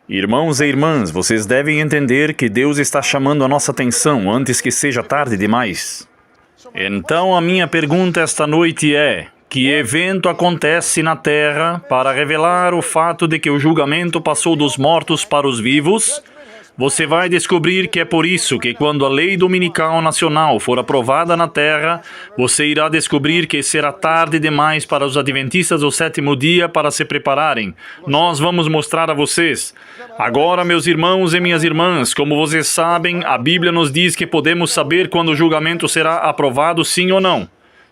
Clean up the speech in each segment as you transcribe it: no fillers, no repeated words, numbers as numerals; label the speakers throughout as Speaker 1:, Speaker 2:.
Speaker 1: Irmãos e irmãs, vocês devem entender que Deus está chamando a nossa atenção antes que seja tarde demais. Então a minha pergunta esta noite é: que evento acontece na Terra para revelar o fato de que o julgamento passou dos mortos para os vivos? Você vai descobrir que é por isso que quando a lei dominical nacional for aprovada na Terra, você irá descobrir que será tarde demais para os adventistas do sétimo dia para se prepararem. Nós vamos mostrar a vocês. Agora, meus irmãos e minhas irmãs, como vocês sabem, a Bíblia nos diz que podemos saber quando o julgamento será aprovado, sim ou não?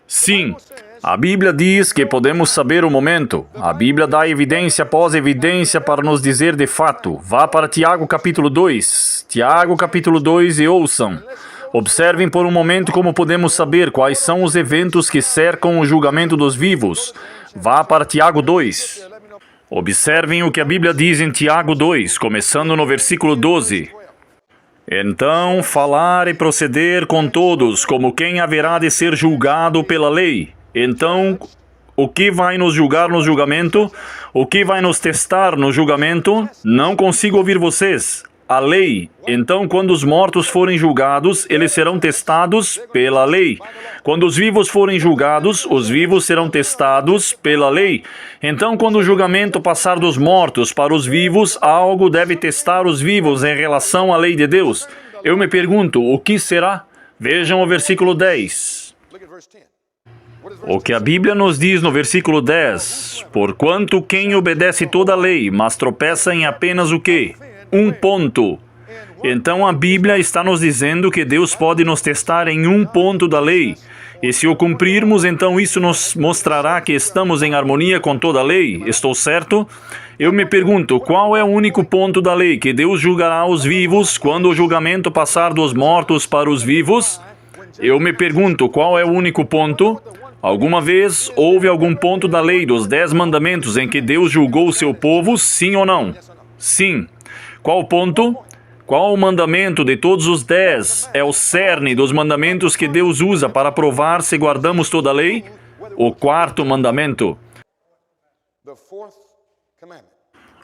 Speaker 1: Sim. A Bíblia diz que podemos saber o momento. A Bíblia dá evidência após evidência para nos dizer de fato. Vá para Tiago capítulo 2. Tiago capítulo 2 e ouçam. Observem por um momento como podemos saber quais são os eventos que cercam o julgamento dos vivos. Vá para Tiago 2. Observem o que a Bíblia diz em Tiago 2, começando no versículo 12. Então, falar e proceder com todos, como quem haverá de ser julgado pela lei. Então, o que vai nos julgar no julgamento? O que vai nos testar no julgamento? Não consigo ouvir vocês. A lei. Então, quando os mortos forem julgados, eles serão testados pela lei. Quando os vivos forem julgados, os vivos serão testados pela lei. Então, quando o julgamento passar dos mortos para os vivos, algo deve testar os vivos em relação à lei de Deus. Eu me pergunto, o que será? Vejam o versículo 10. O que a Bíblia nos diz no versículo 10, porquanto quem obedece toda a lei, mas tropeça em apenas o quê? Um ponto. Então a Bíblia está nos dizendo que Deus pode nos testar em um ponto da lei. E se o cumprirmos, então isso nos mostrará que estamos em harmonia com toda a lei. Estou certo? Eu me pergunto, qual é o único ponto da lei que Deus julgará os vivos quando o julgamento passar dos mortos para os vivos? Eu me pergunto, qual é o único ponto? Alguma vez houve algum ponto da lei dos 10 mandamentos em que Deus julgou o seu povo, sim ou não? Sim. Qual ponto? Qual o mandamento de todos os 10 é o cerne dos mandamentos que Deus usa para provar se guardamos toda a lei? O quarto mandamento.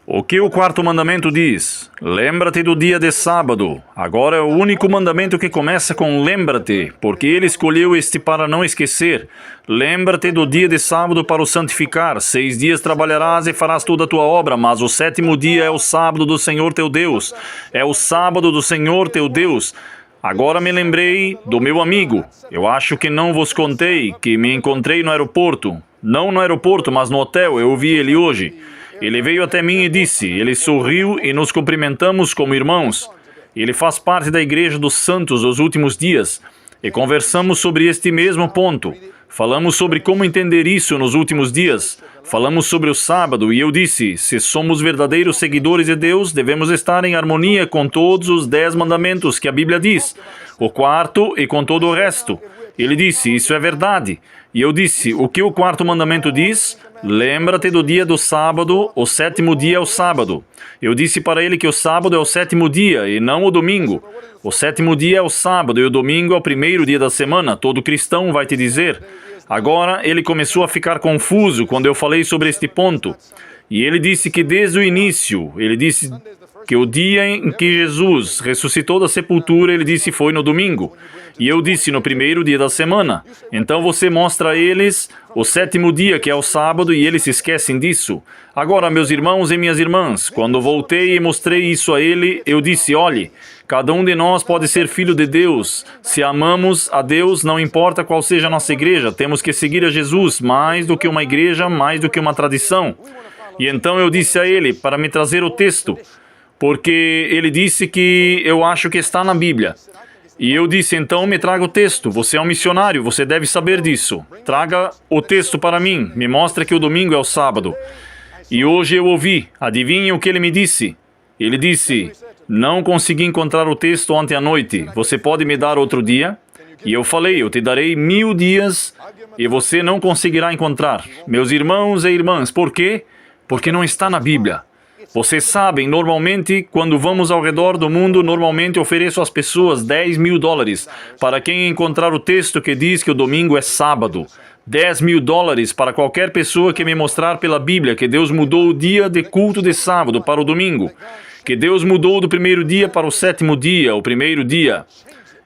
Speaker 1: O que o quarto mandamento diz? Lembra-te do dia de sábado. Agora é o único mandamento que começa com lembra-te, porque ele escolheu este para não esquecer. Lembra-te do dia de sábado para o santificar. 6 dias trabalharás e farás toda a tua obra, mas o 7º dia é o sábado do Senhor teu Deus. É o sábado do Senhor teu Deus. Agora me lembrei do meu amigo. Eu acho que não vos contei que me encontrei no aeroporto. Não no aeroporto, mas no hotel. Eu vi ele hoje. Ele veio até mim e disse, ele sorriu e nos cumprimentamos como irmãos. Ele faz parte da Igreja dos Santos dos Últimos Dias e conversamos sobre este mesmo ponto. Falamos sobre como entender isso nos últimos dias. Falamos sobre o sábado e eu disse, se somos verdadeiros seguidores de Deus, devemos estar em harmonia com todos os 10 mandamentos que a Bíblia diz, o quarto e com todo o resto. Ele disse, isso é verdade. E eu disse, o que o quarto mandamento diz? Lembra-te do dia do sábado, o 7º dia é o sábado. Eu disse para ele que o sábado é o 7º dia e não o domingo. O 7º dia é o sábado e o domingo é o 1º dia da semana. Todo cristão vai te dizer. Agora ele começou a ficar confuso quando eu falei sobre este ponto. E ele disse que desde o início, ele disse que o dia em que Jesus ressuscitou da sepultura, ele disse foi no domingo. E eu disse no 1º dia da semana. Então você mostra a eles o 7º dia, que é o sábado, e eles se esquecem disso. Agora, meus irmãos e minhas irmãs, quando voltei e mostrei isso a ele, eu disse, olhe, cada um de nós pode ser filho de Deus. Se amamos a Deus, não importa qual seja a nossa igreja, temos que seguir a Jesus, mais do que uma igreja, mais do que uma tradição. E então eu disse a ele, para me trazer o texto, porque ele disse que eu acho que está na Bíblia. E eu disse, então me traga o texto, você é um missionário, você deve saber disso. Traga o texto para mim, me mostra que o domingo é o sábado. E hoje eu ouvi, adivinhem o que ele me disse? Ele disse, não consegui encontrar o texto ontem à noite, você pode me dar outro dia? E eu falei, eu te darei 1000 dias e você não conseguirá encontrar. Meus irmãos e irmãs, por quê? Porque não está na Bíblia. Vocês sabem, normalmente, quando vamos ao redor do mundo, normalmente ofereço às pessoas $10.000 para quem encontrar o texto que diz que o domingo é sábado. $10.000 para qualquer pessoa que me mostrar pela Bíblia que Deus mudou o dia de culto de sábado para o domingo. que Deus mudou do primeiro dia para o sétimo dia, o primeiro dia.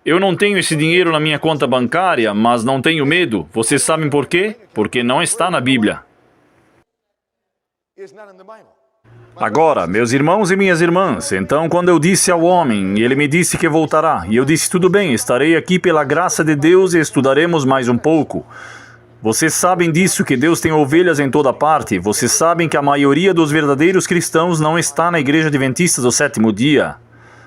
Speaker 1: Eu não tenho esse dinheiro na minha conta bancária, mas não tenho medo. Vocês sabem por quê? Porque não está na Bíblia. Agora, meus irmãos e minhas irmãs, então quando eu disse ao homem, ele me disse que voltará, e eu disse, tudo bem, estarei aqui pela graça de Deus e estudaremos mais um pouco. Vocês sabem disso, que Deus tem ovelhas em toda parte. Vocês sabem que a maioria dos verdadeiros cristãos não está na Igreja Adventista do sétimo dia.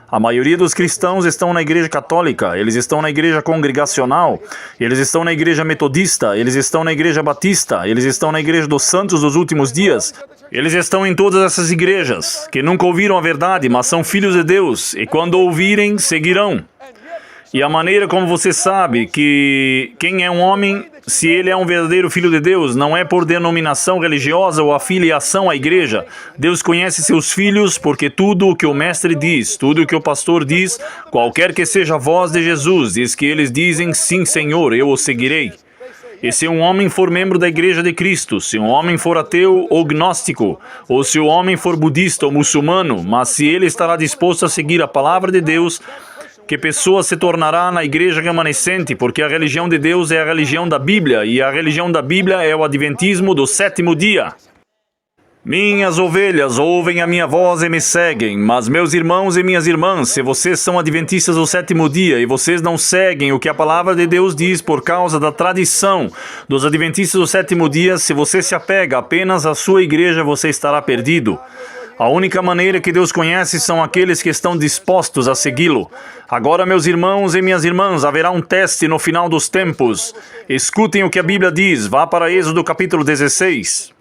Speaker 1: A maioria dos cristãos estão na Igreja Católica, eles estão na Igreja Congregacional, eles estão na Igreja Metodista, eles estão na Igreja Batista, eles estão na Igreja dos Santos dos Últimos Dias. Eles estão em todas essas igrejas, que nunca ouviram a verdade, mas são filhos de Deus, e quando ouvirem, seguirão. E a maneira como você sabe que quem é um homem, se ele é um verdadeiro filho de Deus, não é por denominação religiosa ou afiliação à igreja. Deus conhece seus filhos porque tudo o que o mestre diz, tudo o que o pastor diz, qualquer que seja a voz de Jesus, diz que eles dizem, sim, Senhor, eu o seguirei. E se um homem for membro da Igreja de Cristo, se um homem for ateu ou gnóstico, ou se o homem for budista ou muçulmano, mas se ele estará disposto a seguir a palavra de Deus, que pessoa se tornará na igreja remanescente, porque a religião de Deus é a religião da Bíblia, e a religião da Bíblia é o adventismo do sétimo dia. Minhas ovelhas ouvem a minha voz e me seguem, mas meus irmãos e minhas irmãs, se vocês são adventistas do sétimo dia e vocês não seguem o que a palavra de Deus diz por causa da tradição dos adventistas do sétimo dia, se você se apega apenas à sua igreja, você estará perdido. A única maneira que Deus conhece são aqueles que estão dispostos a segui-lo. Agora, meus irmãos e minhas irmãs, haverá um teste no final dos tempos. Escutem o que a Bíblia diz. Vá para Êxodo capítulo 16.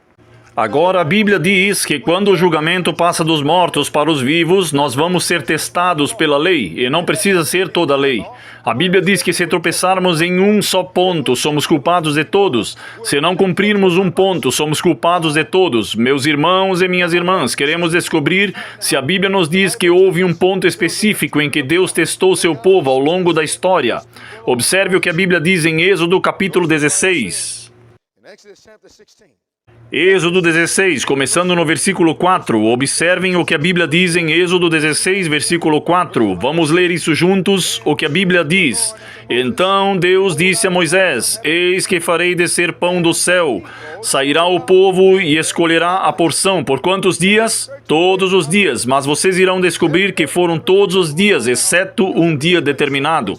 Speaker 1: Agora a Bíblia diz que quando o julgamento passa dos mortos para os vivos, nós vamos ser testados pela lei, e não precisa ser toda a lei. A Bíblia diz que se tropeçarmos em um só ponto, somos culpados de todos. Se não cumprirmos um ponto, somos culpados de todos. Meus irmãos e minhas irmãs, queremos descobrir se a Bíblia nos diz que houve um ponto específico em que Deus testou seu povo ao longo da história. Observe o que a Bíblia diz em Êxodo capítulo 16. Êxodo 16, começando no versículo 4. Observem o que a Bíblia diz em Êxodo 16, versículo 4. Vamos ler isso juntos, o que a Bíblia diz. Então Deus disse a Moisés, eis que farei descer pão do céu. Sairá o povo e escolherá a porção. Por quantos dias? Todos os dias. Mas vocês irão descobrir que foram todos os dias, exceto um dia determinado.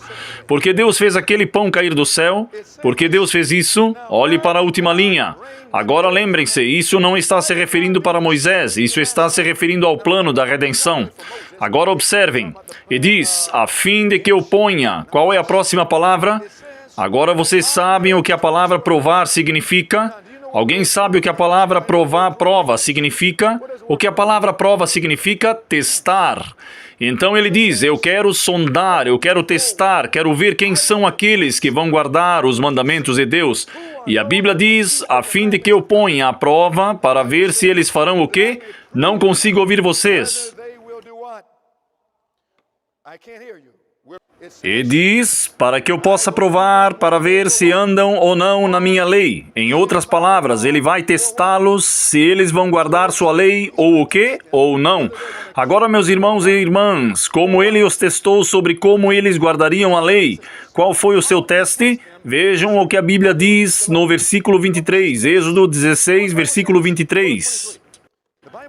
Speaker 1: Porque Deus fez aquele pão cair do céu? Porque Deus fez isso? Olhe para a última linha. Agora lembrem-se, isso não está se referindo para Moisés, isso está se referindo ao plano da redenção. Agora observem, e diz, a fim de que eu ponha. Qual é a próxima palavra? Agora vocês sabem o que a palavra provar significa? Alguém sabe o que a palavra prova significa? O que a palavra prova significa? Testar. Então ele diz, eu quero sondar, eu quero testar, quero ver quem são aqueles que vão guardar os mandamentos de Deus. E a Bíblia diz, a fim de que eu ponha à prova para ver se eles farão o quê? Não consigo ouvir vocês. E diz, para que eu possa provar, para ver se andam ou não na minha lei. Em outras palavras, ele vai testá-los se eles vão guardar sua lei ou o quê? Ou não. Agora, meus irmãos e irmãs, como ele os testou sobre como eles guardariam a lei, qual foi o seu teste? Vejam o que a Bíblia diz no versículo 23, Êxodo 16, versículo 23.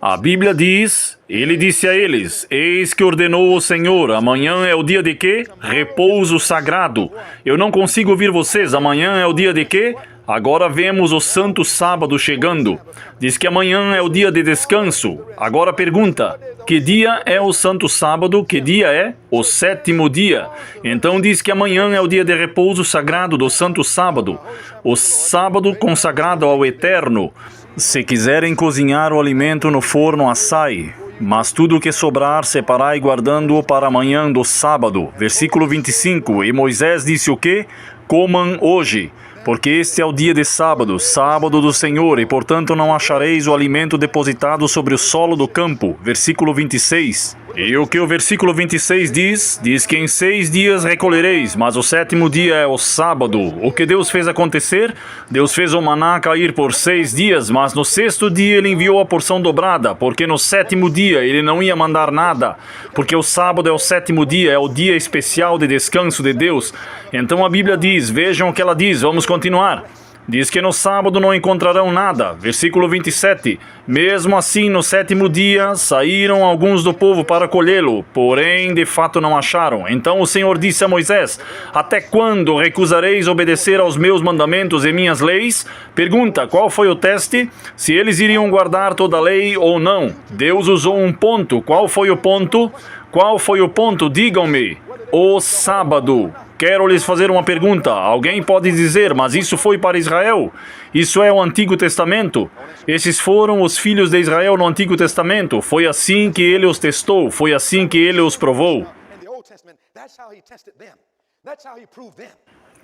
Speaker 1: A Bíblia diz, ele disse a eles, eis que ordenou o Senhor, amanhã é o dia de quê? Repouso sagrado. Eu não consigo ouvir vocês, amanhã é o dia de quê? Agora vemos o santo sábado chegando. Diz que amanhã é o dia de descanso. Agora pergunta, que dia é o santo sábado? Que dia é? O sétimo dia. Então diz que amanhã é o dia de repouso sagrado do santo sábado. O sábado consagrado ao Eterno. Se quiserem cozinhar o alimento no forno, assai. Mas tudo o que sobrar, separai guardando-o para amanhã do sábado. Versículo 25. E Moisés disse o quê? Comam hoje, porque este é o dia de sábado, sábado do Senhor, e portanto não achareis o alimento depositado sobre o solo do campo. Versículo 26. E o que o versículo 26 diz? Diz que em 6 dias recolhereis, mas o 7º dia é o sábado. O que Deus fez acontecer? Deus fez o maná cair por 6 dias, mas no 6º dia Ele enviou a porção dobrada, porque no 7º dia Ele não ia mandar nada, porque o sábado é o 7º dia, é o dia especial de descanso de Deus. Então a Bíblia diz, vejam o que ela diz, vamos continuar. Diz que no sábado não encontrarão nada. Versículo 27. Mesmo assim, no 7º dia, saíram alguns do povo para colhê-lo, porém, de fato não acharam. Então o Senhor disse a Moisés, até quando recusareis obedecer aos meus mandamentos e minhas leis? Pergunta, qual foi o teste? Se eles iriam guardar toda a lei ou não. Deus usou um ponto. Qual foi o ponto? Qual foi o ponto? Digam-me. O sábado. Quero lhes fazer uma pergunta. Alguém pode dizer, mas isso foi para Israel? Isso é o Antigo Testamento? Esses foram os filhos de Israel no Antigo Testamento. Foi assim que ele os testou. Foi assim que ele os provou.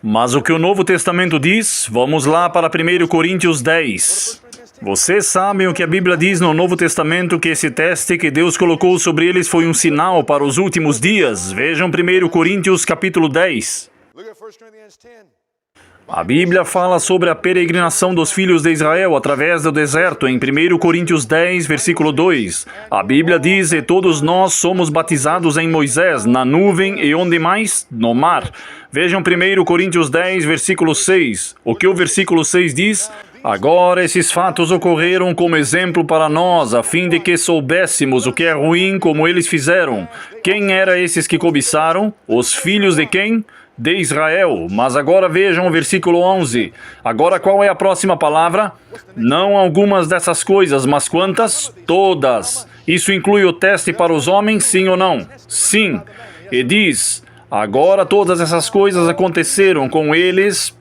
Speaker 1: Mas o que o Novo Testamento diz? Vamos lá para 1 Coríntios 10. Vocês sabem o que a Bíblia diz no Novo Testamento, que esse teste que Deus colocou sobre eles foi um sinal para os últimos dias. Vejam 1 Coríntios capítulo 10. A Bíblia fala sobre a peregrinação dos filhos de Israel através do deserto em 1 Coríntios 10, versículo 2. A Bíblia diz, e todos nós somos batizados em Moisés, na nuvem e onde mais? No mar. Vejam 1 Coríntios 10, versículo 6. O que o versículo 6 diz? Agora esses fatos ocorreram como exemplo para nós, a fim de que soubéssemos o que é ruim como eles fizeram. Quem eram esses que cobiçaram? Os filhos de quem? De Israel. Mas agora vejam o versículo 11. Agora qual é a próxima palavra? Não algumas dessas coisas, mas quantas? Todas. Isso inclui o teste para os homens, sim ou não? Sim. E diz, agora todas essas coisas aconteceram com eles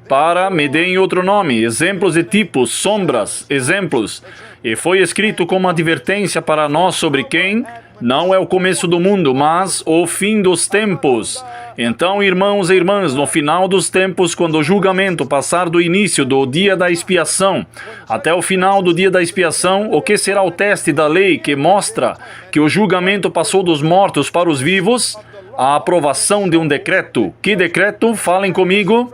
Speaker 1: para, me deem outro nome, exemplos e tipos, sombras, exemplos. E foi escrito como advertência para nós sobre quem? Não é o começo do mundo, mas o fim dos tempos. Então, irmãos e irmãs, no final dos tempos, quando o julgamento passar do início do dia da expiação até o final do dia da expiação, o que será o teste da lei que mostra que o julgamento passou dos mortos para os vivos? A aprovação de um decreto. Que decreto? Falem comigo.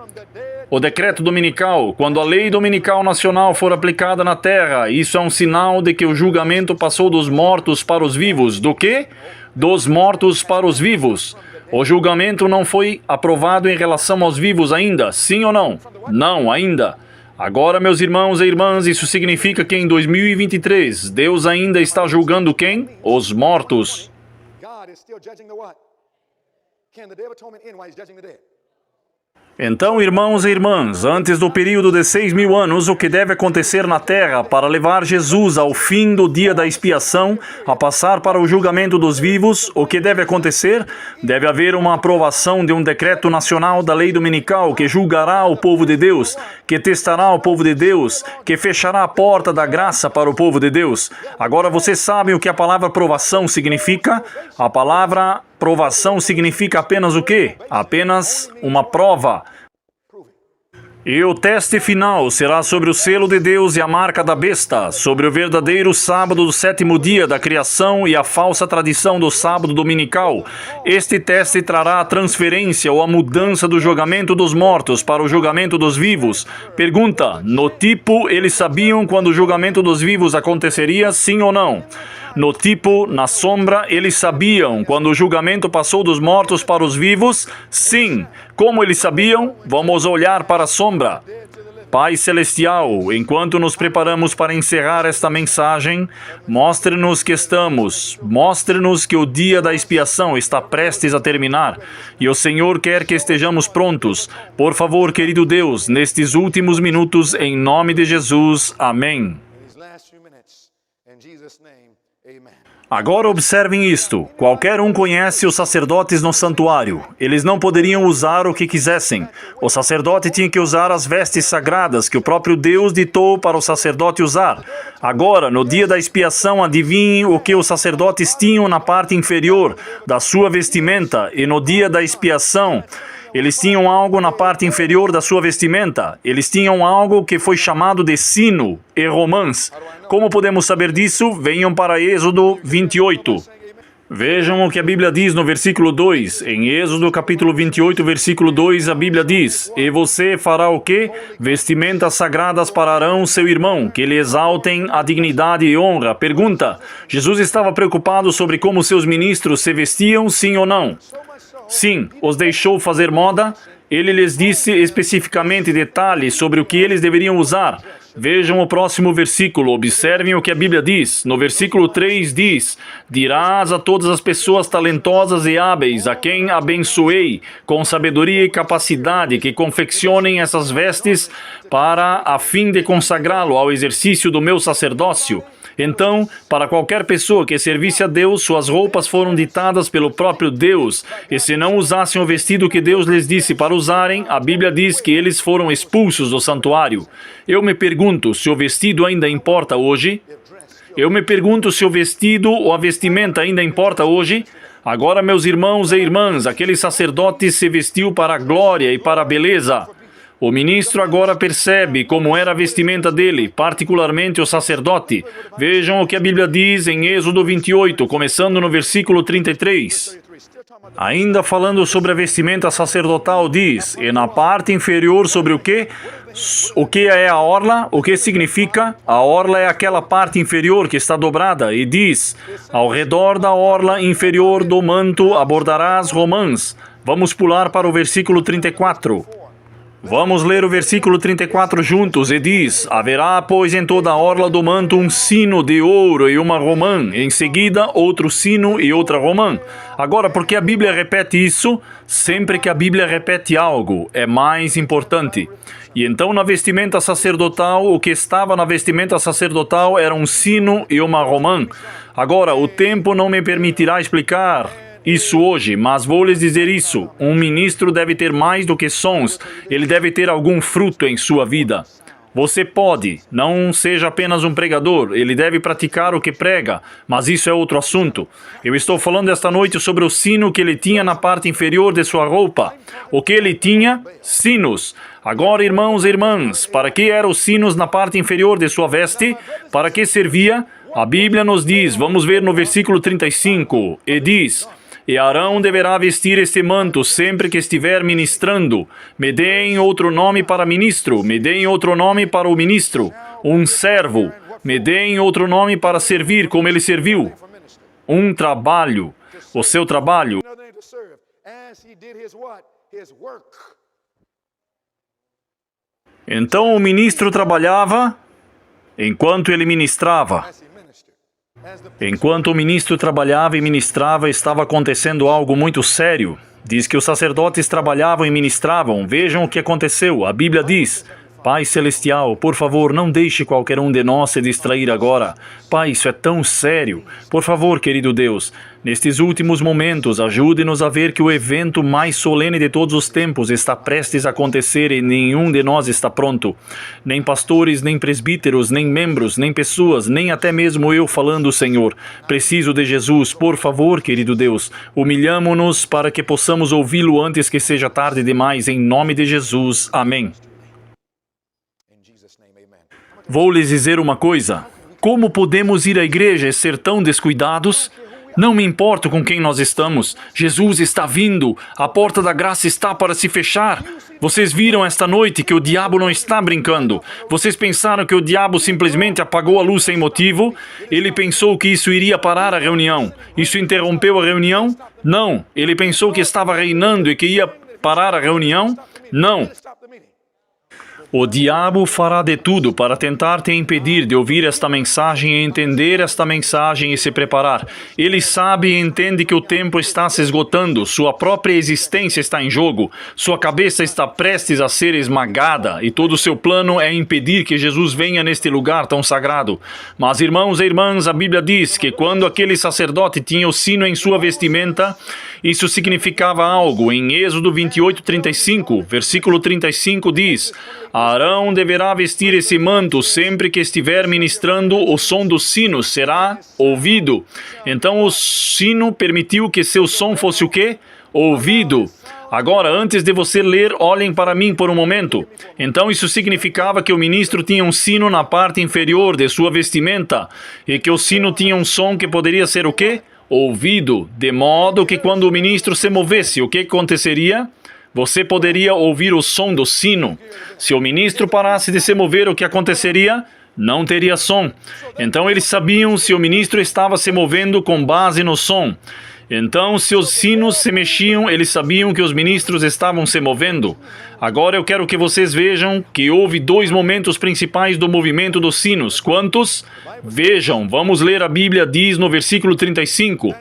Speaker 1: O decreto dominical, quando a lei dominical nacional for aplicada na terra, isso é um sinal de que o julgamento passou dos mortos para os vivos. Do quê? Dos mortos para os vivos. O julgamento não foi aprovado em relação aos vivos ainda, sim ou não? Não, ainda. Agora, meus irmãos e irmãs, isso significa que em 2023, Deus ainda está julgando quem? Os mortos. Então, irmãos e irmãs, antes do período de 6.000 anos, o que deve acontecer na terra para levar Jesus ao fim do dia da expiação, a passar para o julgamento dos vivos, o que deve acontecer? Deve haver uma aprovação de um decreto nacional da lei dominical que julgará o povo de Deus, que testará o povo de Deus, que fechará a porta da graça para o povo de Deus. Agora, vocês sabem o que a palavra provação significa? A palavra provação significa apenas o quê? Apenas uma prova. E o teste final será sobre o selo de Deus e a marca da besta, sobre o verdadeiro sábado do 7º dia da criação e a falsa tradição do sábado dominical. Este teste trará a transferência ou a mudança do julgamento dos mortos para o julgamento dos vivos. Pergunta, no tipo, eles sabiam quando o julgamento dos vivos aconteceria, sim ou não? No tipo, na sombra, eles sabiam quando o julgamento passou dos mortos para os vivos? Sim. Como eles sabiam? Vamos olhar para a sombra. Pai Celestial, enquanto nos preparamos para encerrar esta mensagem, mostre-nos que mostre-nos que o dia da expiação está prestes a terminar e o Senhor quer que estejamos prontos. Por favor, querido Deus, nestes últimos minutos, em nome de Jesus. Amém. Agora observem isto. Qualquer um conhece os sacerdotes no santuário. Eles não poderiam usar o que quisessem. O sacerdote tinha que usar as vestes sagradas que o próprio Deus ditou para o sacerdote usar. Agora, no dia da expiação, adivinhem o que os sacerdotes tinham na parte inferior da sua vestimenta. E no dia da expiação, eles tinham algo na parte inferior da sua vestimenta. Eles tinham algo que foi chamado de sino e romãs. Como podemos saber disso? Venham para Êxodo 28. Vejam o que a Bíblia diz no versículo 2. Em Êxodo capítulo 28, versículo 2, a Bíblia diz: E você fará o quê? Vestimentas sagradas para Arão, seu irmão, que lhe exaltem a dignidade e honra. Pergunta: Jesus estava preocupado sobre como seus ministros se vestiam, sim ou não? Sim. Os deixou fazer moda? Ele lhes disse especificamente detalhes sobre o que eles deveriam usar. Vejam o próximo versículo, observem o que a Bíblia diz. No versículo 3 diz: Dirás a todas as pessoas talentosas e hábeis, a quem abençoei, com sabedoria e capacidade, que confeccionem essas vestes para a fim de consagrá-lo ao exercício do meu sacerdócio. Então, para qualquer pessoa que servisse a Deus, suas roupas foram ditadas pelo próprio Deus. E se não usassem o vestido que Deus lhes disse para usarem, a Bíblia diz que eles foram expulsos do santuário. Eu me pergunto se o vestido ainda importa hoje? Eu me pergunto se o vestido ou a vestimenta ainda importa hoje? Agora, meus irmãos e irmãs, aquele sacerdote se vestiu para a glória e para a beleza. O ministro agora percebe como era a vestimenta dele, particularmente o sacerdote. Vejam o que a Bíblia diz em Êxodo 28, começando no versículo 33. Ainda falando sobre a vestimenta sacerdotal, diz: E na parte inferior sobre o quê? O que é a orla? O que significa? A orla é aquela parte inferior que está dobrada, e diz: Ao redor da orla inferior do manto abordarás romãs. Vamos pular para o versículo 34. Vamos ler o versículo 34 juntos, e diz: Haverá, pois, em toda a orla do manto um sino de ouro e uma romã, em seguida outro sino e outra romã. Agora, por que a Bíblia repete isso? Sempre que a Bíblia repete algo, é mais importante. E então, na vestimenta sacerdotal, o que estava na vestimenta sacerdotal era um sino e uma romã. Agora, o tempo não me permitirá explicar isso hoje, mas vou lhes dizer isso. Um ministro deve ter mais do que sons. Ele deve ter algum fruto em sua vida. Você pode, não seja apenas um pregador. Ele deve praticar o que prega, mas isso é outro assunto. Eu estou falando esta noite sobre o sino que ele tinha na parte inferior de sua roupa. O que ele tinha? Sinos. Agora, irmãos e irmãs, para que eram os sinos na parte inferior de sua veste? Para que servia? A Bíblia nos diz, vamos ver no versículo 35, e diz: E Arão deverá vestir este manto sempre que estiver ministrando. Me deem outro nome para ministro. Me deem outro nome para o ministro. Um servo. Me deem outro nome para servir como ele serviu. Um trabalho. O seu trabalho. Então o ministro trabalhava enquanto ele ministrava. Enquanto o ministro trabalhava e ministrava, estava acontecendo algo muito sério. Diz que os sacerdotes trabalhavam e ministravam. Vejam o que aconteceu. A Bíblia diz: Pai Celestial, por favor, não deixe qualquer um de nós se distrair agora. Pai, isso é tão sério. Por favor, querido Deus, nestes últimos momentos, ajude-nos a ver que o evento mais solene de todos os tempos está prestes a acontecer e nenhum de nós está pronto. Nem pastores, nem presbíteros, nem membros, nem pessoas, nem até mesmo eu falando, Senhor. Preciso de Jesus, por favor, querido Deus. Humilhamo-nos para que possamos ouvi-lo antes que seja tarde demais. Em nome de Jesus. Amém. Vou lhes dizer uma coisa. Como podemos ir à igreja e ser tão descuidados? Não me importo com quem nós estamos. Jesus está vindo. A porta da graça está para se fechar. Vocês viram esta noite que o diabo não está brincando. Vocês pensaram que o diabo simplesmente apagou a luz sem motivo? Ele pensou que isso iria parar a reunião. Isso interrompeu a reunião? Não. Ele pensou que estava reinando e que ia parar a reunião? Não. O diabo fará de tudo para tentar te impedir de ouvir esta mensagem e entender esta mensagem e se preparar. Ele sabe e entende que o tempo está se esgotando, sua própria existência está em jogo, sua cabeça está prestes a ser esmagada e todo o seu plano é impedir que Jesus venha neste lugar tão sagrado. Mas, irmãos e irmãs, a Bíblia diz que quando aquele sacerdote tinha o sino em sua vestimenta, isso significava algo. Em Êxodo 28, 35, versículo 35 diz: Arão deverá vestir esse manto sempre que estiver ministrando, o som do sino será ouvido. Então o sino permitiu que seu som fosse o quê? Ouvido. Agora, antes de você ler, olhem para mim por um momento. Então isso significava que o ministro tinha um sino na parte inferior de sua vestimenta e que o sino tinha um som que poderia ser o quê? ouvido, de modo que quando o ministro se movesse, o que aconteceria? Você poderia ouvir o som do sino. Se o ministro parasse de se mover, o que aconteceria? Não teria som. Então eles sabiam se o ministro estava se movendo com base no som. Então, se os sinos se mexiam, eles sabiam que os ministros estavam se movendo. Agora eu quero que vocês vejam que houve 2 momentos principais do movimento dos sinos. Quantos? Vejam, vamos ler a Bíblia, diz no versículo 35,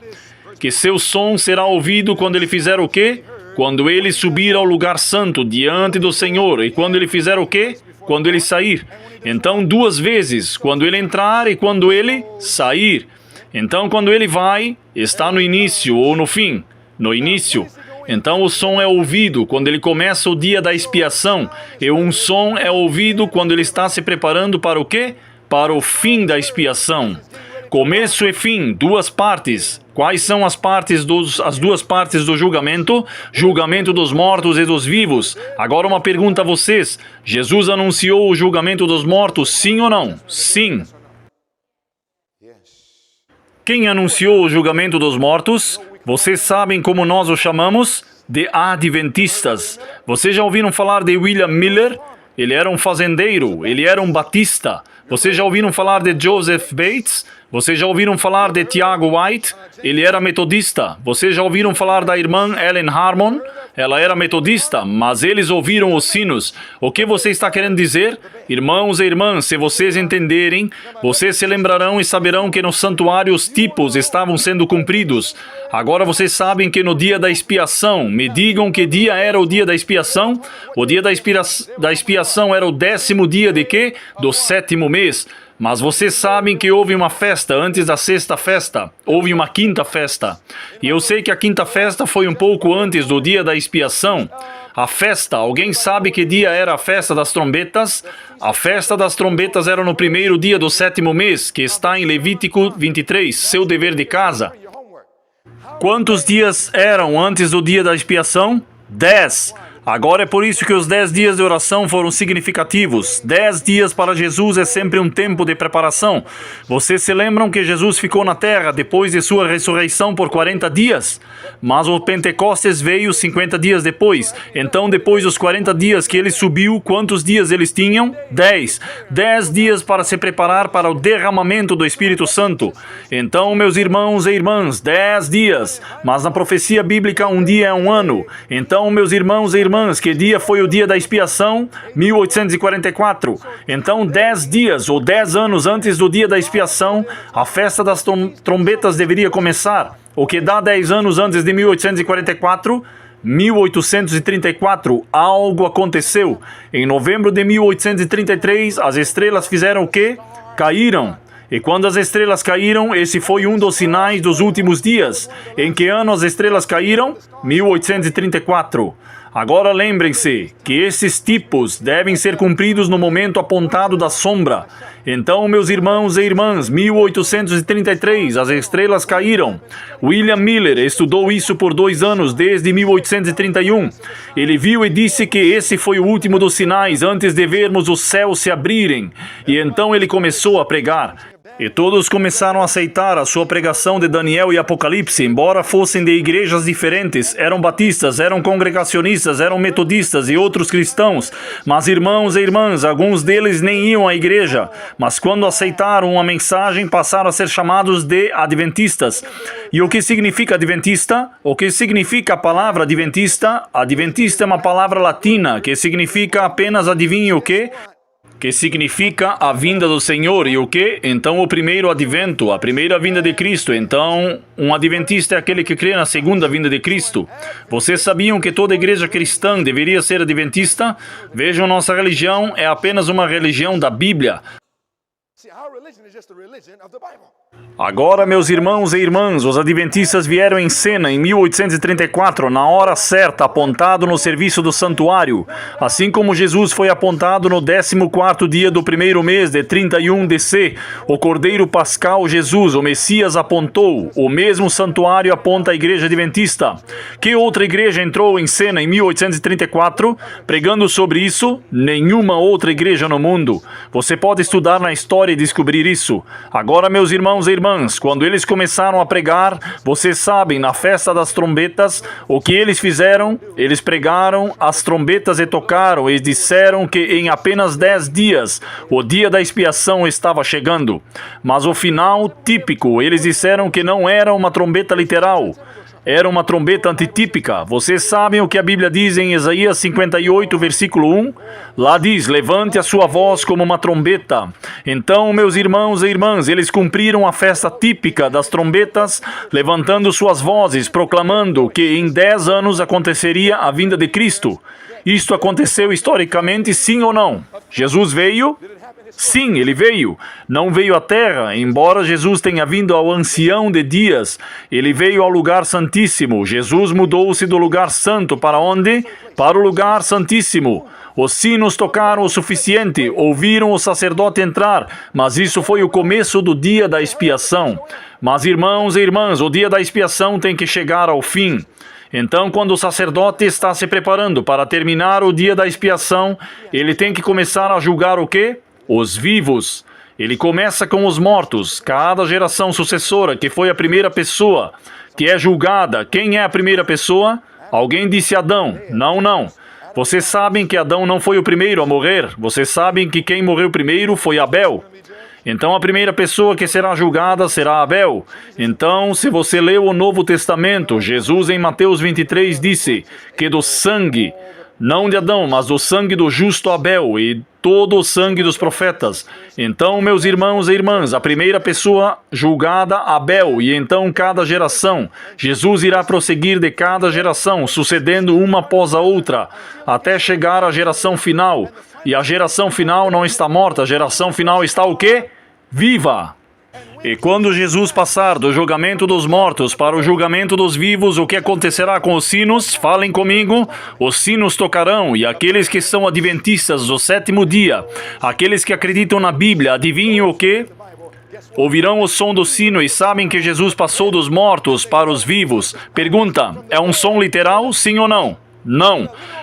Speaker 1: que seu som será ouvido quando ele fizer o quê? Quando ele subir ao lugar santo, diante do Senhor. E quando ele fizer o quê? Quando ele sair. Então, 2 vezes, quando ele entrar e quando ele sair. Então, quando ele vai, está no início ou no fim? No início. Então, o som é ouvido quando ele começa o dia da expiação. E um som é ouvido quando ele está se preparando para o quê? Para o fim da expiação. Começo e fim, 2 partes. Quais são as 2 partes do julgamento? Julgamento dos mortos e dos vivos. Agora uma pergunta a vocês. Jesus anunciou o julgamento dos mortos, sim ou não? Sim. Quem anunciou o julgamento dos mortos? Vocês sabem como nós o chamamos? De adventistas. Vocês já ouviram falar de William Miller? Ele era um fazendeiro, ele era um batista. Vocês já ouviram falar de Joseph Bates? Vocês já ouviram falar de Tiago White? Ele era metodista. Vocês já ouviram falar da irmã Ellen Harmon? Ela era metodista, mas eles ouviram os sinos. O que você está querendo dizer? Irmãos e irmãs, se vocês entenderem, vocês se lembrarão e saberão que no santuário os tipos estavam sendo cumpridos. Agora vocês sabem que no dia da expiação, me digam que dia era o dia da expiação? O dia da expiação era o 10º dia de quê? Do 7º mês. Mas vocês sabem que houve uma festa antes da 6ª festa. Houve uma 5ª festa. E eu sei que a 5ª festa foi um pouco antes do dia da expiação. A festa, alguém sabe que dia era a festa das trombetas? A festa das trombetas era no 1º dia do 7º mês, que está em Levítico 23, seu dever de casa. Quantos dias eram antes do dia da expiação? 10. Agora é por isso que os 10 dias de oração foram significativos. 10 dias para Jesus é sempre um tempo de preparação. Vocês se lembram que Jesus ficou na terra depois de sua ressurreição por 40 dias? Mas o Pentecostes veio 50 dias depois. Então, depois dos 40 dias que ele subiu, quantos dias eles tinham? 10. 10 dias para se preparar para o derramamento do Espírito Santo. Então, meus irmãos e irmãs, 10 dias. Mas na profecia bíblica, um dia é um ano. Então, meus irmãos e irmãs, que dia foi o dia da expiação? 1844. Então, 10 dias ou 10 anos antes do dia da expiação, a festa das trombetas deveria começar. O que dá 10 anos antes de 1844? 1834, algo aconteceu. Em novembro de 1833, as estrelas fizeram o quê? Caíram. E quando as estrelas caíram, esse foi um dos sinais dos últimos dias. Em que ano as estrelas caíram? 1834. Agora lembrem-se que esses tipos devem ser cumpridos no momento apontado da sombra. Então, meus irmãos e irmãs, 1833, as estrelas caíram. William Miller estudou isso por 2 anos, desde 1831. Ele viu e disse que esse foi o último dos sinais antes de vermos os céus se abrirem. E então ele começou a pregar. E todos começaram a aceitar a sua pregação de Daniel e Apocalipse, embora fossem de igrejas diferentes. Eram batistas, eram congregacionistas, eram metodistas e outros cristãos. Mas irmãos e irmãs, alguns deles nem iam à igreja. Mas quando aceitaram a mensagem, passaram a ser chamados de adventistas. E o que significa adventista? O que significa a palavra adventista? Adventista é uma palavra latina que significa apenas, adivinhe o quê? Que significa a vinda do Senhor. E o que? Então o primeiro advento, a primeira vinda de Cristo. Então um adventista é aquele que crê na segunda vinda de Cristo. Vocês sabiam que toda igreja cristã deveria ser adventista? Vejam, nossa religião é apenas uma religião da Bíblia. Agora, meus irmãos e irmãs, os adventistas vieram em cena em 1834, na hora certa, apontado no serviço do santuário. Assim como Jesus foi apontado no 14º dia do 1º mês de 31 DC, o Cordeiro Pascal Jesus, o Messias, apontou. O mesmo santuário aponta a igreja adventista. Que outra igreja entrou em cena em 1834? Pregando sobre isso? Nenhuma outra igreja no mundo. Você pode estudar na história e descobrir isso. Agora, meus irmãos irmãos e irmãs, quando eles começaram a pregar, vocês sabem, na festa das trombetas, o que eles fizeram? Eles pregaram as trombetas e tocaram e disseram que em apenas 10 dias, o dia da expiação estava chegando. Mas o final típico, eles disseram que não era uma trombeta literal. Era uma trombeta antitípica. Vocês sabem o que a Bíblia diz em Isaías 58, versículo 1? Lá diz, levante a sua voz como uma trombeta. Então, meus irmãos e irmãs, eles cumpriram a festa típica das trombetas, levantando suas vozes, proclamando que em 10 anos aconteceria a vinda de Cristo. Isto aconteceu historicamente, sim ou não? Jesus veio? Sim, ele veio. Não veio à terra, embora Jesus tenha vindo ao ancião de dias. Ele veio ao lugar santíssimo. Jesus mudou-se do lugar santo para onde? Para o lugar santíssimo. Os sinos tocaram o suficiente, ouviram o sacerdote entrar, mas isso foi o começo do dia da expiação. Mas irmãos e irmãs, o dia da expiação tem que chegar ao fim. Então, quando o sacerdote está se preparando para terminar o dia da expiação, ele tem que começar a julgar o quê? Os vivos. Ele começa com os mortos. Cada geração sucessora, que foi a primeira pessoa, que é julgada. Quem é a primeira pessoa? Alguém disse Adão. Não. Vocês sabem que Adão não foi o primeiro a morrer. Vocês sabem que quem morreu primeiro foi Abel. Então a primeira pessoa que será julgada será Abel. Então, se você leu o Novo Testamento, Jesus em Mateus 23 disse que do sangue, não de Adão, mas do sangue do justo Abel e todo o sangue dos profetas. Então, meus irmãos e irmãs, a primeira pessoa julgada, Abel, e então cada geração. Jesus irá prosseguir de cada geração, sucedendo uma após a outra, até chegar à geração final. E a geração final não está morta, a geração final está o quê? Viva! E quando Jesus passar do julgamento dos mortos para o julgamento dos vivos, o que acontecerá com os sinos? Falem comigo. Os sinos tocarão, e aqueles que são adventistas do sétimo dia, aqueles que acreditam na Bíblia, adivinhem o quê? Ouvirão o som do sino e sabem que Jesus passou dos mortos para os vivos. Pergunta, é um som literal, sim ou não?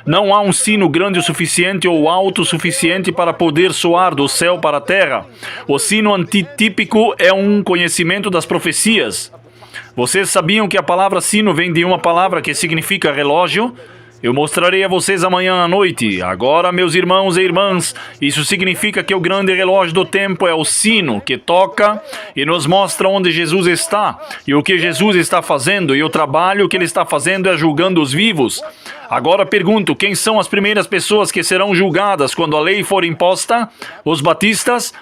Speaker 1: Não há um sino grande o suficiente ou alto o suficiente para poder soar do céu para a terra. O sino antitípico é um conhecimento das profecias. Vocês sabiam que a palavra sino vem de uma palavra que significa relógio? Eu mostrarei a vocês amanhã à noite. Agora, meus irmãos e irmãs, isso significa que o grande relógio do tempo é o sino que toca e nos mostra onde Jesus está e o que Jesus está fazendo, e o trabalho que ele está fazendo é julgando os vivos. Agora pergunto, quem são as primeiras pessoas que serão julgadas quando a lei for imposta? Os batistas?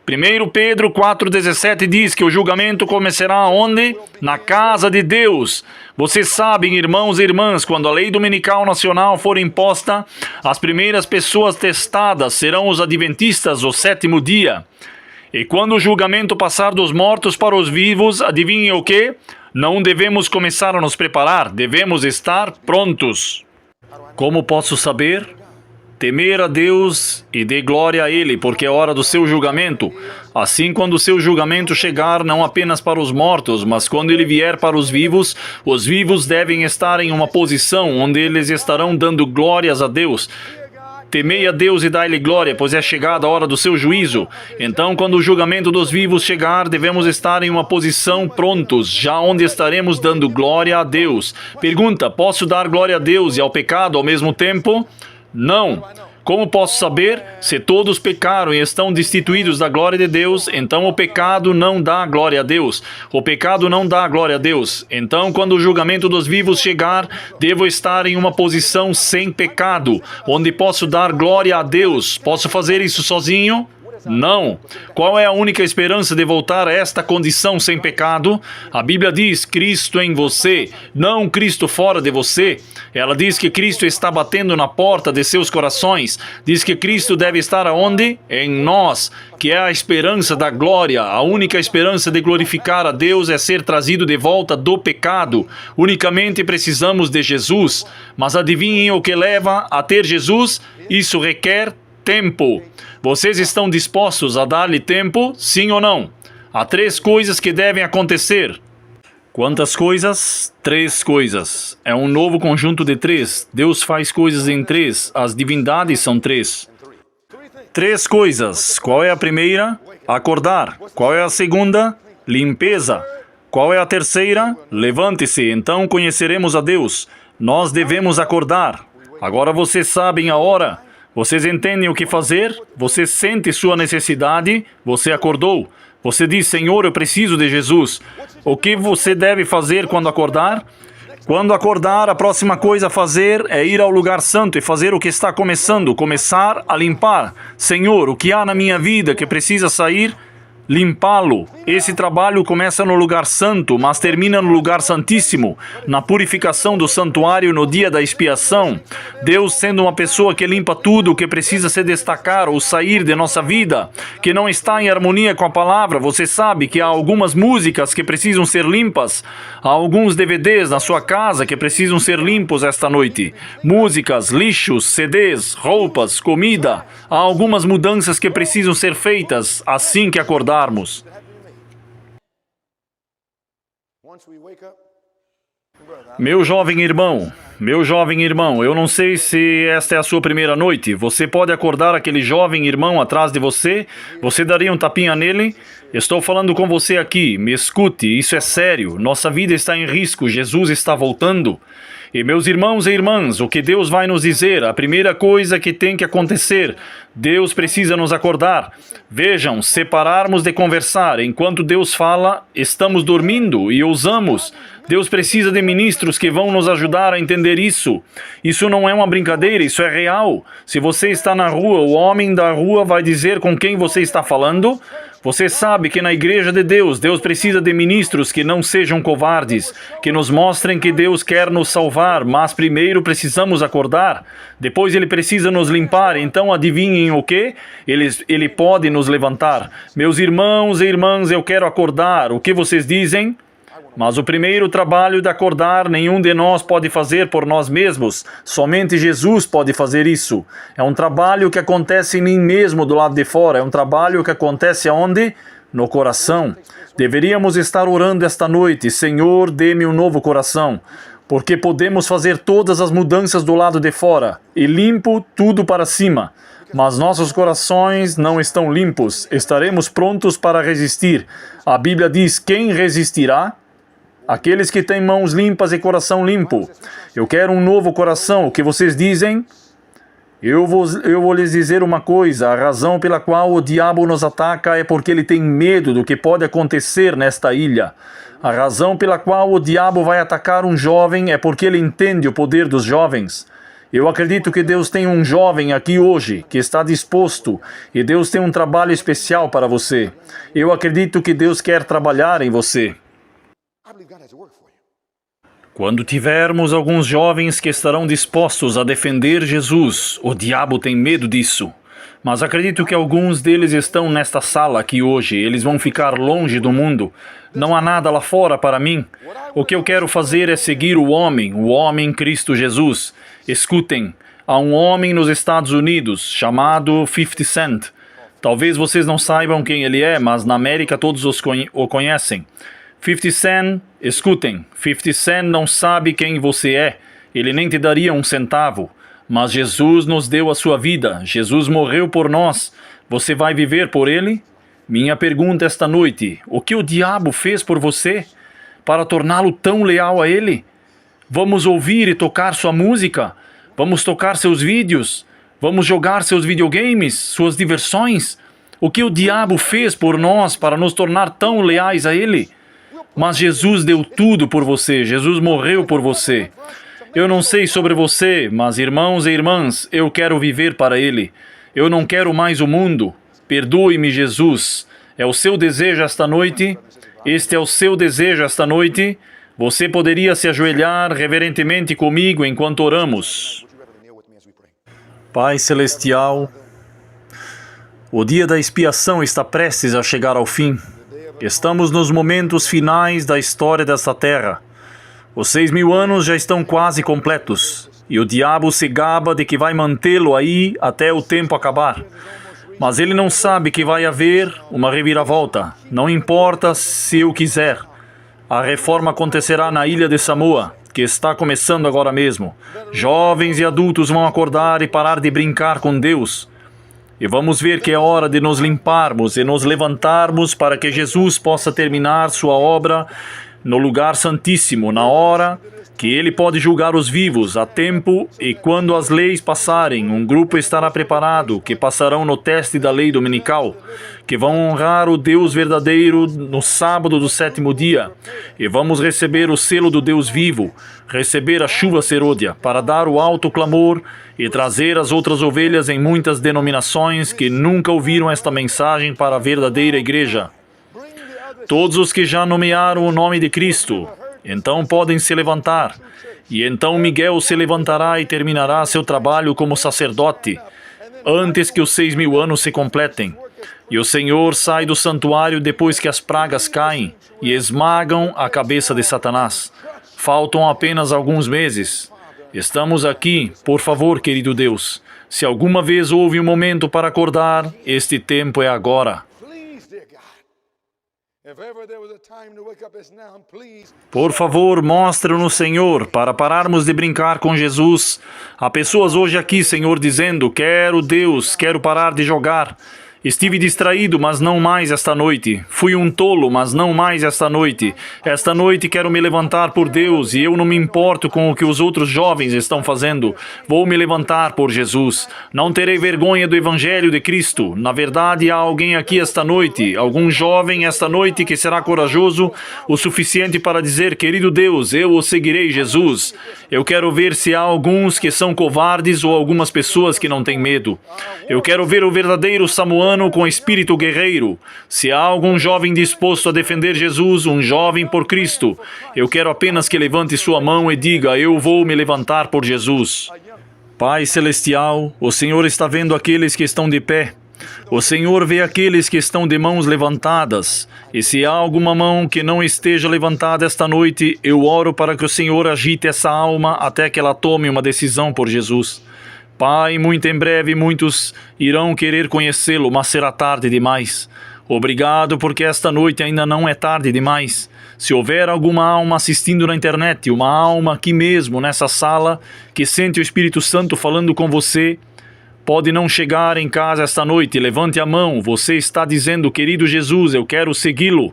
Speaker 1: 1 Pedro 4,17 diz que o julgamento começará onde? Na casa de Deus. Vocês sabem, irmãos e irmãs, quando a lei dominical nacional for imposta, as primeiras pessoas testadas serão os adventistas do sétimo dia. E quando o julgamento passar dos mortos para os vivos, adivinhem o quê? Não devemos começar a nos preparar, devemos estar prontos. Como posso saber? Temer a Deus e dê glória a Ele, porque é hora do seu julgamento. Assim, quando o seu julgamento chegar, não apenas para os mortos, mas quando ele vier para os vivos devem estar em uma posição onde eles estarão dando glórias a Deus. Temei a Deus e dai-lhe glória, pois é chegada a hora do seu juízo. Então, quando o julgamento dos vivos chegar, devemos estar em uma posição prontos, já onde estaremos dando glória a Deus. Pergunta, posso dar glória a Deus e ao pecado ao mesmo tempo? Não. Como posso saber? Se todos pecaram e estão destituídos da glória de Deus, então o pecado não dá glória a Deus. O pecado não dá glória a Deus. Então, quando o julgamento dos vivos chegar, devo estar em uma posição sem pecado, onde posso dar glória a Deus. Posso fazer isso sozinho? Não. Qual é a única esperança de voltar a esta condição sem pecado? A Bíblia diz Cristo em você, não Cristo fora de você. Ela diz que Cristo está batendo na porta de seus corações. Diz que Cristo deve estar aonde? Em nós, que é a esperança da glória. A única esperança de glorificar a Deus é ser trazido de volta do pecado. Unicamente precisamos de Jesus. Mas adivinhem o que leva a ter Jesus? Isso requer tempo. Vocês estão dispostos a dar-lhe tempo, sim ou não? Há 3 coisas que devem acontecer. Quantas coisas? 3 coisas. É um novo conjunto de 3. Deus faz coisas em 3. As divindades são 3. 3 coisas. Qual é a primeira? Acordar. Qual é a segunda? Limpeza. Qual é a terceira? Levante-se, então conheceremos a Deus. Nós devemos acordar. Agora vocês sabem a hora. Vocês entendem o que fazer? Você sente sua necessidade? Você acordou. Você diz, Senhor, eu preciso de Jesus. O que você deve fazer quando acordar? Quando acordar, a próxima coisa a fazer é ir ao lugar santo e fazer o que está começando, começar a limpar. Senhor, o que há na minha vida que precisa sair? Limpá-lo. Esse trabalho começa no lugar santo, mas termina no lugar santíssimo, na purificação do santuário no dia da expiação. Deus sendo uma pessoa que limpa tudo o que precisa se destacar ou sair de nossa vida, que não está em harmonia com a palavra. Você sabe que há algumas músicas que precisam ser limpas, há alguns DVDs na sua casa que precisam ser limpos esta noite. Músicas, lixos, CDs, roupas, comida. Há algumas mudanças que precisam ser feitas assim que acordarmos. Meu jovem irmão, eu não sei se esta é a sua primeira noite. Você pode acordar aquele jovem irmão atrás de você? Você daria um tapinha nele? Estou falando com você aqui, me escute, isso é sério. Nossa vida está em risco, Jesus está voltando. E meus irmãos e irmãs, o que Deus vai nos dizer? A primeira coisa que tem que acontecer, Deus precisa nos acordar. Vejam, se pararmos de conversar enquanto Deus fala, estamos dormindo e ousamos. Deus precisa de ministros que vão nos ajudar a entender isso. Isso não é uma brincadeira, isso é real. Se você está na rua, o homem da rua vai dizer com quem você está falando. Você sabe que na igreja de Deus, Deus precisa de ministros que não sejam covardes, que nos mostrem que Deus quer nos salvar, mas primeiro precisamos acordar. Depois Ele precisa nos limpar, então adivinhem o quê? Ele pode nos levantar. Meus irmãos e irmãs, eu quero acordar. O que vocês dizem? Mas o primeiro trabalho de acordar, nenhum de nós pode fazer por nós mesmos. Somente Jesus pode fazer isso. É um trabalho que acontece em mim mesmo do lado de fora. É um trabalho que acontece aonde? No coração. Deveríamos estar orando esta noite. Senhor, dê-me um novo coração. Porque podemos fazer todas as mudanças do lado de fora. E limpo tudo para cima. Mas nossos corações não estão limpos. Estaremos prontos para resistir. A Bíblia diz, quem resistirá? Aqueles que têm mãos limpas e coração limpo. Eu quero um novo coração. O que vocês dizem? Eu vou lhes dizer uma coisa. A razão pela qual o diabo nos ataca é porque ele tem medo do que pode acontecer nesta ilha. A razão pela qual o diabo vai atacar um jovem é porque ele entende o poder dos jovens. Eu acredito que Deus tem um jovem aqui hoje que está disposto e Deus tem um trabalho especial para você. Eu acredito que Deus quer trabalhar em você. Quando tivermos alguns jovens que estarão dispostos a defender Jesus, o diabo tem medo disso. Mas acredito que alguns deles estão nesta sala aqui hoje. Eles vão ficar longe do mundo. Não há nada lá fora para mim. O que eu quero fazer é seguir o homem Cristo Jesus. Escutem, há um homem nos Estados Unidos chamado 50 Cent. Talvez vocês não saibam quem ele é, mas na América todos o conhecem. 50 Cent, escutem, 50 Cent não sabe quem você é, ele nem te daria um centavo, mas Jesus nos deu a sua vida, Jesus morreu por nós, você vai viver por ele? Minha pergunta esta noite, o que o diabo fez por você para torná-lo tão leal a ele? Vamos ouvir e tocar sua música, vamos tocar seus vídeos, vamos jogar seus videogames, suas diversões? O que o diabo fez por nós para nos tornar tão leais a ele? Mas Jesus deu tudo por você, Jesus morreu por você. Eu não sei sobre você, mas irmãos e irmãs, eu quero viver para Ele. Eu não quero mais o mundo. Perdoe-me, Jesus. É o seu desejo esta noite? Este é o seu desejo esta noite? Você poderia se ajoelhar reverentemente comigo enquanto oramos. Pai Celestial, o dia da expiação está prestes a chegar ao fim. Estamos nos momentos finais da história desta terra. Os 6.000 anos já estão quase completos, e o diabo se gaba de que vai mantê-lo aí até o tempo acabar. Mas ele não sabe que vai haver uma reviravolta. Não importa se eu quiser. A reforma acontecerá na ilha de Samoa, que está começando agora mesmo. Jovens e adultos vão acordar e parar de brincar com Deus. E vamos ver que é hora de nos limparmos e nos levantarmos para que Jesus possa terminar sua obra no lugar santíssimo, na hora que Ele pode julgar os vivos, a tempo, e quando as leis passarem, um grupo estará preparado, que passarão no teste da lei dominical, que vão honrar o Deus verdadeiro no sábado do 7º dia, e vamos receber o selo do Deus vivo, receber a chuva serôdia, para dar o alto clamor e trazer as outras ovelhas em muitas denominações que nunca ouviram esta mensagem para a verdadeira igreja. Todos os que já nomearam o nome de Cristo, então podem se levantar. E então Miguel se levantará e terminará seu trabalho como sacerdote, antes que os 6.000 anos se completem. E o Senhor sai do santuário depois que as pragas caem e esmagam a cabeça de Satanás. Faltam apenas alguns meses. Estamos aqui, por favor, querido Deus. Se alguma vez houve um momento para acordar, este tempo é agora. Por favor, mostre-nos, Senhor, para pararmos de brincar com Jesus. Há pessoas hoje aqui, Senhor, dizendo: quero Deus, quero parar de jogar. Estive distraído, mas não mais esta noite. Fui um tolo, mas não mais esta noite. Esta noite quero me levantar por Deus e eu não me importo com o que os outros jovens estão fazendo. Vou me levantar por Jesus. Não terei vergonha do Evangelho de Cristo. Na verdade, há alguém aqui esta noite, algum jovem esta noite que será corajoso o suficiente para dizer: querido Deus, eu o seguirei, Jesus. Eu quero ver se há alguns que são covardes ou algumas pessoas que não têm medo. Eu quero ver o verdadeiro samoano com espírito guerreiro. Se há algum jovem disposto a defender Jesus, um jovem por Cristo, eu quero apenas que levante sua mão e diga: eu vou me levantar por Jesus. Pai Celestial, o Senhor está vendo aqueles que estão de pé. O Senhor vê aqueles que estão de mãos levantadas. E se há alguma mão que não esteja levantada esta noite, eu oro para que o Senhor agite essa alma até que ela tome uma decisão por Jesus. Pai, muito em breve muitos irão querer conhecê-lo, mas será tarde demais. Obrigado porque esta noite ainda não é tarde demais. Se houver alguma alma assistindo na internet, uma alma aqui mesmo, nessa sala, que sente o Espírito Santo falando com você, pode não chegar em casa esta noite. Levante a mão. Você está dizendo: querido Jesus, eu quero segui-lo.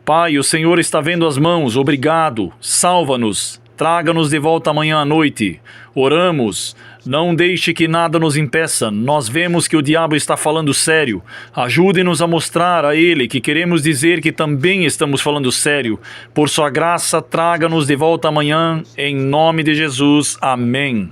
Speaker 1: Pai, o Senhor está vendo as mãos. Obrigado. Salva-nos. Traga-nos de volta amanhã à noite. Oramos. Não deixe que nada nos impeça. Nós vemos que o diabo está falando sério. Ajude-nos a mostrar a ele que queremos dizer que também estamos falando sério. Por sua graça, traga-nos de volta amanhã. Em nome de Jesus. Amém.